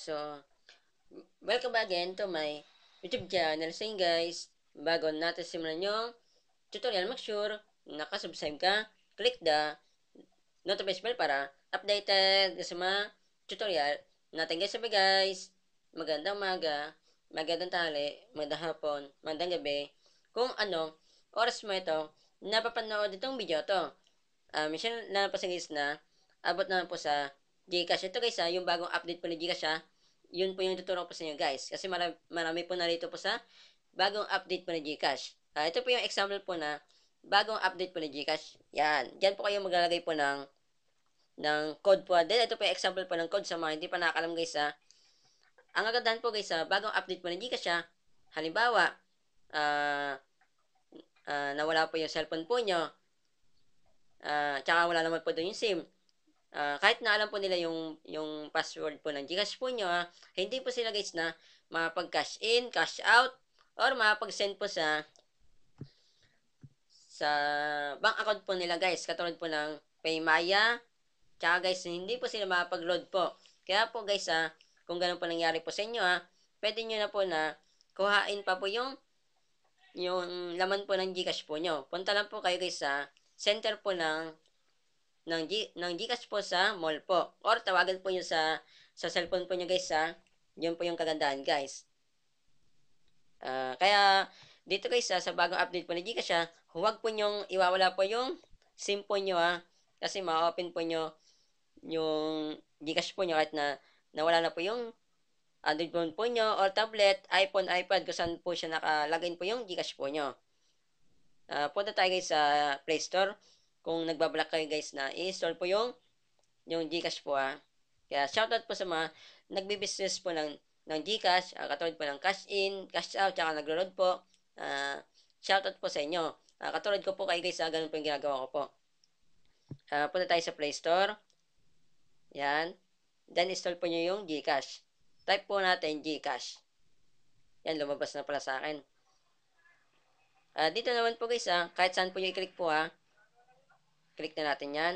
So, welcome again to my YouTube channel. So yun guys, bago natin simulan yung tutorial, make sure nakasubscribe ka, click the notification bell para updated sa mga tutorial natin guys. Sabi guys, magandang umaga, magandang tanghali, magandang hapon, magandang gabi, kung anong oras mo ito napapanood itong video to. Minsan na po sa guys na abot naman po sa Gcash. Ito guys yung bagong update po ni Gcash yun po yung tuturo ko po sa inyo guys. Kasi marami po narito po sa bagong update po ni Gcash. Ito po yung example po na bagong update po ni Gcash. Yan. Diyan po kayo maglalagay po ng code po. Then ito po yung example po ng code sa mga hindi pa nakakalam guys ang kagandahan po guys bagong update po ni Gcash halimbawa, nawala po yung cellphone po nyo, tsaka wala naman po doon yung SIM. Kahit na alam po nila yung password po ng Gcash po nyo, hindi po sila guys na makapag-cash in, cash out, or makapag-send po sa bank account po nila guys. Katulad po ng Paymaya, tsaka guys, hindi po sila makapag-load po. Kaya po guys, kung ganun po nangyari po sa inyo, pwede nyo na po na kuhain pa po yung laman po ng Gcash po nyo. Punta lang po kayo guys sa center po ng Gcash po sa mall po. Or tawagan po nyo sa cellphone po nyo guys yun po yung kagandahan guys. Kaya dito guys sa bagong update po ni Gcash huwag po nyong iwawala po yung SIM po nyo kasi ma-open po nyo yung Gcash po nyo kahit na nawala na po yung Android phone po nyo or tablet, iPhone, iPad kung saan po siya nakalagin po yung Gcash po nyo. Punta tayo guys sa Play Store. Kung nagbablock kayo guys na i-install po yung Gcash po Kaya shoutout po sa mga nagbi-business po ng Gcash, katulad po ng cash in, cash out, tsaka naglo-load po. Shoutout po sa inyo. Katulad ko po kayo guys ganun po yung ginagawa ko po. Punta tayo sa Play Store. Yan. Then install po nyo yung Gcash. Type po natin Gcash. Yan, lumabas na pala sa akin. Dito naman po guys kahit saan po yung i-click po click na natin yan.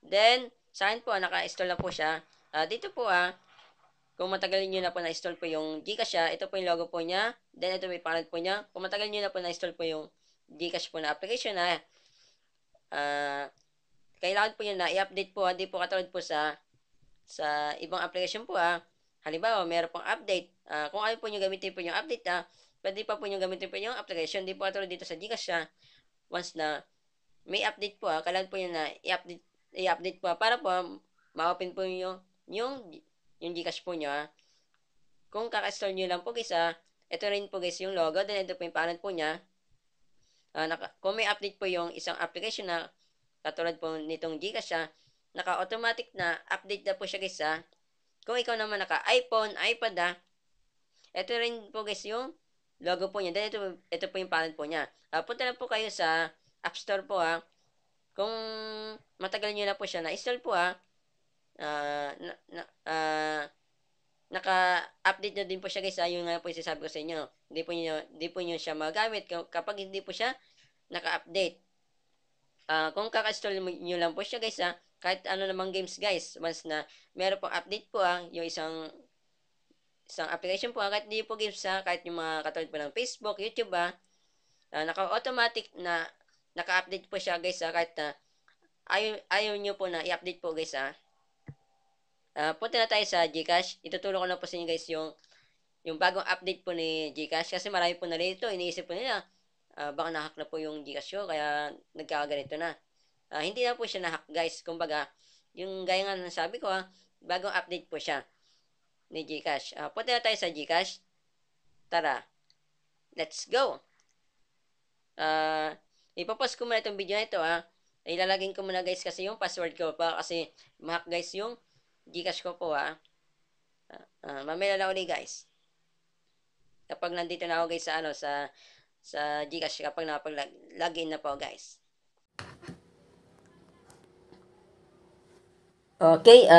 Then, sa akin po naka-install na po siya. Dito po kung matagal nyo na po na-install po yung Gcash ito po yung logo po niya. Then, ito po yung pangalan po niya. Kung matagal nyo na po na-install po yung Gcash po na application kailangan po yun na i-update po. Hindi po katulad po sa ibang application po halimbawa, meron pong update. Kung ayaw po nyo gamitin po yung update pwede pa po nyo gamitin po yung application. Hindi po katulad dito sa Gcash once na may update po kailangan po yun na i-update po para po ma-open po yung Gcash po nyo Kung kaka-install nyo lang po guys ito rin po guys yung logo, then ito po yung pangalan po niya. Kung may update po yung isang application katulad po nitong Gcash naka-automatic na update na po siya guys Kung ikaw naman naka-iPhone, iPad ito rin po guys yung logo po niya. Then ito po yung pangalan po niya. Punta na po kayo sa App Store po Kung matagal nyo na po siya na-install po naka-update na din po siya guys yung nga po yung sinasabi ko sa inyo. Hindi po nyo siya magamit kapag hindi po siya naka-update. Kung kaka-install nyo lang po siya guys kahit ano namang games guys, once na meron pong update po yung isang application po kahit hindi po games kahit yung mga katulad po ng Facebook, YouTube naka-automatic na naka-update po siya guys kahit na ayaw nyo po na i-update po guys punta na tayo sa Gcash. Ituturo ko na po sa inyo guys yung bagong update po ni Gcash kasi marami po na rito. Iniisip po nila baka na-hack na po yung Gcash ko kaya nagkakaganito na. Hindi na po siya na-hack guys. Kumbaga, yung gaya nga nasabi ko bagong update po siya ni Gcash. Punta na tayo sa Gcash. Tara. Let's go. Ipapost ko muna itong video na ito ilalagin ko muna guys kasi yung password ko pa kasi ma-hack guys yung Gcash ko po mamaya lang ulit guys. Kapag nandito na ako guys sa Gcash kapag nakapag-login na po guys. Okay,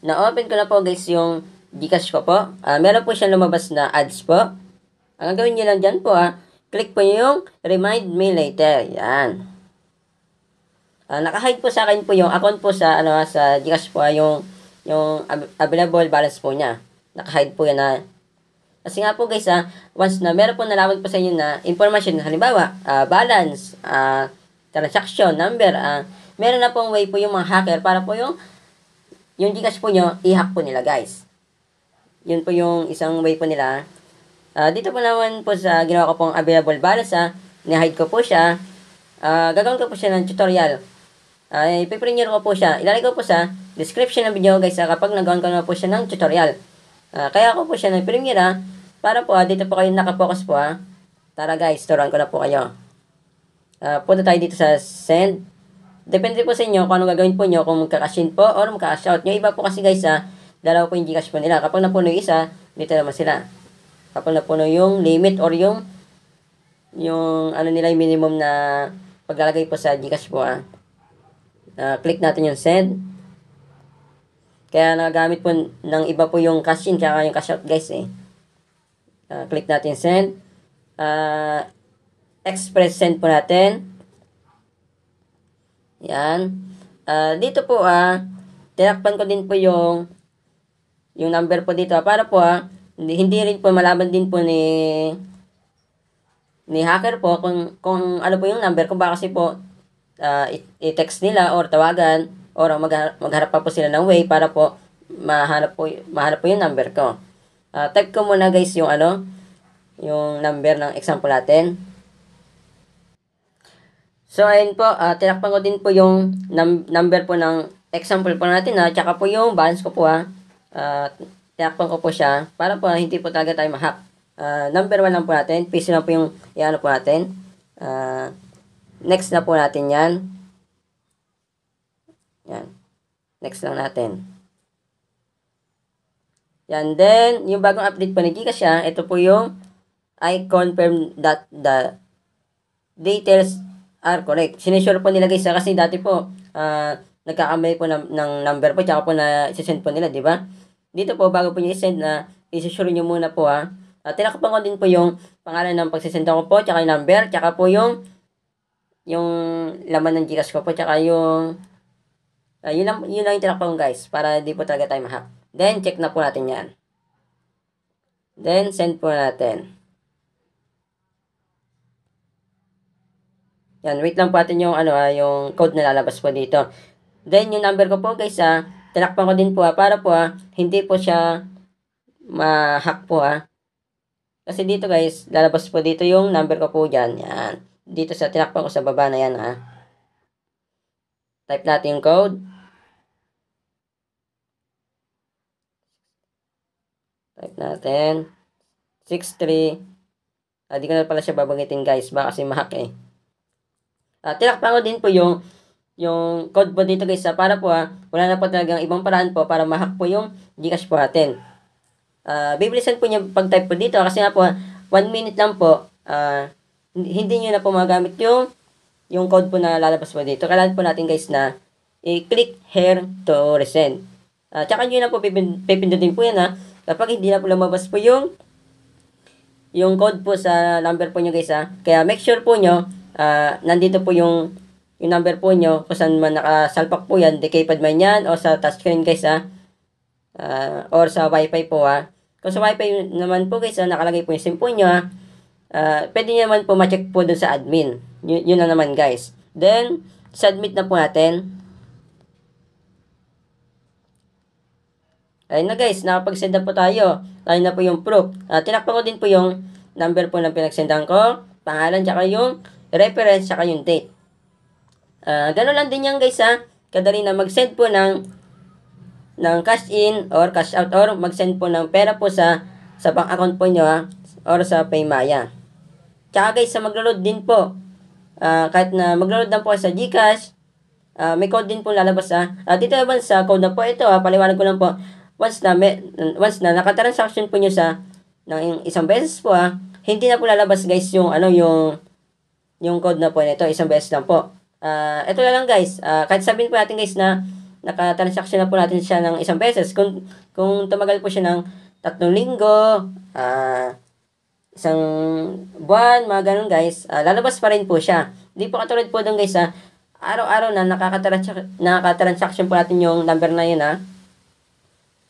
na-open ko na po guys yung Gcash ko po. Meron po siyang lumabas na ads po. Ang gagawin nyo lang dyan po click po yung remind me later. Yan. Naka-hide po sa akin po yung account po sa Gcash po yung available balance po niya. Naka-hide po yan na. Kasi nga po guys, once na meron po nalaman po sa inyo na information, halimbawa, balance, transaction, number, meron na pong way po yung mga hacker para po yung Gcash po nyo, i-hack po nila guys. Yun po yung isang way po nila. Dito po naman po sa ginawa ko pong available balance, ni-hide ko po siya. Gagawin ko po siya ng tutorial. Ipipremiere ko po siya. Ilalagay ko po sa description ng video guys, kapag nagawan ko na po siya ng tutorial. Kaya ako po siya ng premiere para po dito po kayo nakapokus po Tara guys, turuan ko na po kayo. Punta tayo dito sa send. Depende po sa inyo kung ano gagawin po nyo, kung magka-cash in po or magka-cash out. Yung iba po kasi guys, dalawa po yung Gcash po nila. Kapag napuno yung isa, dito naman sila. Kapag napuno yung limit or yung ano nila yung minimum na paglalagay po sa Gcash po click natin yung send. Kaya nagagamit po ng iba po yung cash in kaya yung cash out guys click natin send. Express send po natin. Yan. Dito po tinakpan ko din po yung number po dito para po hindi rin po malaman din po ni hacker po kung ano po yung number, kung baka kasi po i-text nila or tawagan or magharap pa po sila ng way para po mahanap po yung number ko. Type ko muna guys yung yung number ng example natin. So ayun po, tinakpan ko din po yung number po ng example po natin tsaka po yung balance ko po tinakpan ko po siya para po hindi po talaga tayo ma-hack. Number 1 lang po natin, piso lang po yung po natin. Next na po natin yan. Yan. Next lang natin. Yan. Then, yung bagong update po ni Gcash ito po yung I confirm that the details are correct. Sinesure po nila guys kasi dati po, nagkakamali po ng number po tsaka po na isisend po nila, di ba? Dito po, bago po nyo isend isisure nyo muna po tinakpan ko din po yung pangalan ng pagsisend ko po tsaka yung number, tsaka po yung laman ng Gcash ko po, tsaka yun lang yung tinakpan ko guys, para di po talaga tayo ma-hack. Then, check na po natin yan. Then, send po natin. Yan, wait lang po natin yung yung code na lalabas po dito. Then, yung number ko po guys, tinakpan ko din po para po hindi po siya ma-hack po Kasi dito guys, lalabas po dito yung number ko po dyan. Yan. Dito sa tinakpan ko sa baba na yan Type natin yung code. Type natin. 63. Di ko na pala siya babanggitin guys. Baka kasi ma-hack tinakpan ko din po yung code po dito guys para po wala na po talagang ibang paraan po para ma-hack po yung Gcash po natin. Bibilisan po niya pag-type po dito kasi nga po 1 minute lang po hindi nyo na po magamit yung code po na lalabas po dito. Kailangan po natin guys na i-click here to resend. Tsaka nyo na po pipindutin po yan kapag hindi na po lumabas po yung code po sa number po nyo guys Kaya make sure po nyo nandito po yung number po nyo kung saan man nakasalpak po yan, di keypad man yan o sa touchscreen guys or sa wifi po Kung sa wifi naman po guys nakalagay po yung SIM po nyo pwede nyo naman po ma-check po dun sa admin. Yun na naman guys. Then, submit na po natin. Ayun na guys, nakapag-send na po tayo. Ayun na po yung proof. Tinakpan ko din po yung number po na pinagsendan ko, pangalan, tsaka yung reference, tsaka yung date. Ganun lang din yan guys kadali na mag-send po ng cash in or cash out or mag-send po ng pera po sa bank account po nyo or sa Paymaya. Tsaka guys, sa maglo-load din po, kahit na maglo-load lang po sa Gcash, may code din po lalabas dito naman sa code na po ito paliwanag ko lang po, once na nakatransaction po nyo ng isang beses po hindi na po lalabas guys yung code na po nito, isang beses lang po. Ito na lang guys, kahit sabihin po natin guys na nakatransaction na po natin siya ng isang beses, kung tumagal po siya ng 3 linggo, isang buwan, mga ganun guys, lalabas pa rin po siya. Hindi po katulad po doon guys araw-araw na nakakatransaction po natin yung number na yun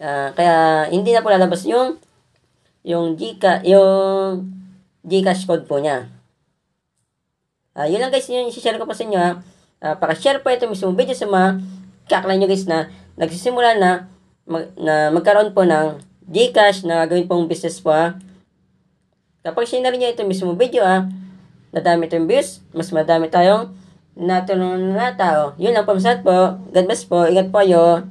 Kaya hindi na po lalabas yung Gcash code po niya. Yun lang guys, yung i-share ko po sa inyo ha. Paka-share po ito mismo video sa mga kaklan nyo guys na nagsisimula na magkaroon po ng Gcash na gawin pong business po ha. Kapag share na rin nyo ito mismo video ha, nadami itong views, mas madami tayong natulungan na tao. Yun lang po, masat po. God bless po. Ingat po kayo.